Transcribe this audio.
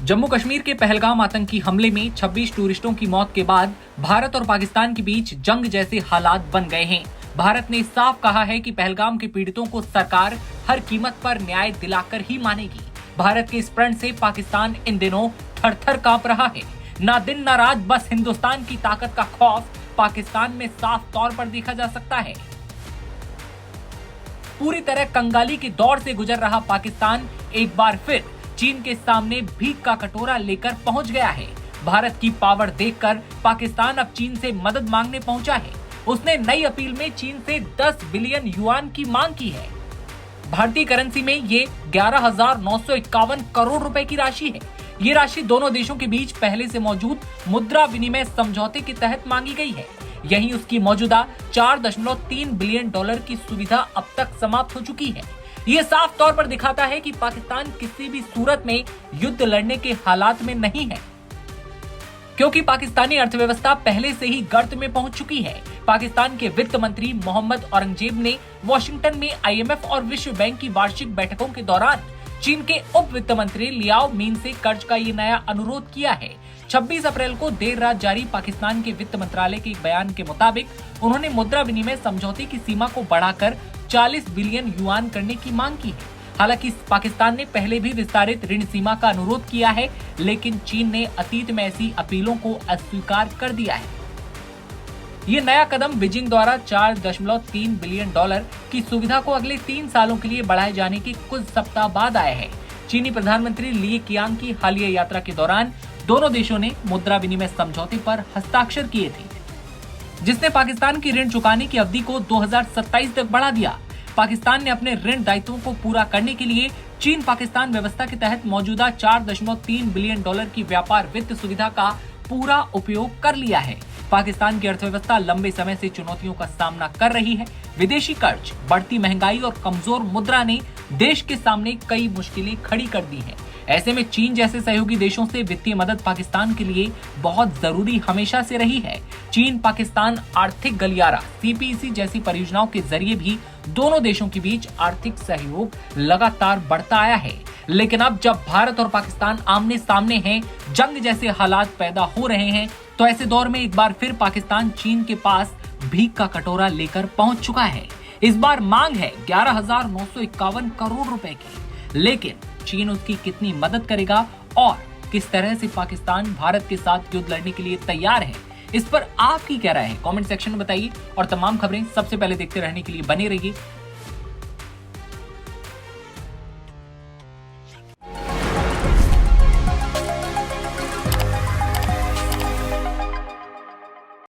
जम्मू कश्मीर के पहलगाम आतंकी हमले में 26 टूरिस्टों की मौत के बाद भारत और पाकिस्तान के बीच जंग जैसे हालात बन गए हैं। भारत ने साफ कहा है कि पहलगाम के पीड़ितों को सरकार हर कीमत पर न्याय दिलाकर ही मानेगी। भारत के इस प्रण से पाकिस्तान इन दिनों थर-थर कांप रहा है। ना दिन ना रात बस हिंदुस्तान की ताकत का खौफ पाकिस्तान में साफ तौर पर देखा जा सकता है। पूरी तरह कंगाली के दौर से गुजर रहा पाकिस्तान एक बार फिर चीन के सामने भीख का कटोरा लेकर पहुंच गया है। भारत की पावर देखकर पाकिस्तान अब चीन से मदद मांगने पहुंचा है। उसने नई अपील में चीन से 10 बिलियन युआन की मांग की है। भारतीय करेंसी में ये 11,951 करोड़ रुपए की राशि है। ये राशि दोनों देशों के बीच पहले से मौजूद मुद्रा विनिमय समझौते के तहत मांगी गई है। यहीं उसकी मौजूदा 4.3 बिलियन डॉलर की सुविधा अब तक समाप्त हो चुकी है। ये साफ तौर पर दिखाता है कि पाकिस्तान किसी भी सूरत में युद्ध लड़ने के हालात में नहीं है, क्योंकि पाकिस्तानी अर्थव्यवस्था पहले से ही गर्त में पहुंच चुकी है। पाकिस्तान के वित्त मंत्री मोहम्मद औरंगजेब ने वॉशिंगटन में IMF और विश्व बैंक की वार्षिक बैठकों के दौरान चीन के उप वित्त मंत्री लियाओ मीन से कर्ज का ये नया अनुरोध किया है। 26 अप्रैल को देर रात जारी पाकिस्तान के वित्त मंत्रालय के एक बयान के मुताबिक उन्होंने मुद्रा विनिमय समझौते की सीमा को बढ़ाकर 40 बिलियन युआन करने की मांग की है। हालांकि पाकिस्तान ने पहले भी विस्तारित ऋण सीमा का अनुरोध किया है, लेकिन चीन ने अतीत में ऐसी अपीलों को अस्वीकार कर दिया है। ये नया कदम बीजिंग द्वारा 4.3 बिलियन डॉलर की सुविधा को अगले 3 सालों के लिए बढ़ाए जाने के कुछ सप्ताह बाद आया है। चीनी प्रधानमंत्री ली कियांग की हालिया यात्रा के दौरान दोनों देशों ने मुद्रा विनिमय समझौते पर हस्ताक्षर किए थे, जिसने पाकिस्तान की ऋण चुकाने की अवधि को 2027 तक बढ़ा दिया। पाकिस्तान ने अपने ऋण दायित्वों को पूरा करने के लिए चीन पाकिस्तान व्यवस्था के तहत मौजूदा 4.3 बिलियन डॉलर की व्यापार वित्त सुविधा का पूरा उपयोग कर लिया है। पाकिस्तान की अर्थव्यवस्था लंबे समय से चुनौतियों का सामना कर रही है। विदेशी कर्ज, बढ़ती महंगाई और कमजोर मुद्रा ने देश के सामने कई मुश्किलें खड़ी कर दी हैं। ऐसे में चीन जैसे सहयोगी देशों से वित्तीय मदद पाकिस्तान के लिए बहुत जरूरी हमेशा से रही है। चीन पाकिस्तान आर्थिक गलियारा CPEC जैसी परियोजनाओं के जरिए भी दोनों देशों के बीच आर्थिक सहयोग लगातार बढ़ता आया है। लेकिन अब जब भारत और पाकिस्तान आमने सामने हैं, जंग जैसे हालात पैदा हो रहे हैं, तो ऐसे दौर में एक बार फिर पाकिस्तान चीन के पास भीख का कटोरा लेकर पहुंच चुका है। इस बार मांग है 11,951 करोड़ रुपए की, लेकिन चीन उसकी कितनी मदद करेगा और किस तरह से पाकिस्तान भारत के साथ युद्ध लड़ने के लिए तैयार है, इस पर आपकी क्या राय है? कमेंट सेक्शन में बताइए और तमाम खबरें सबसे पहले देखते रहने के लिए बने रहिए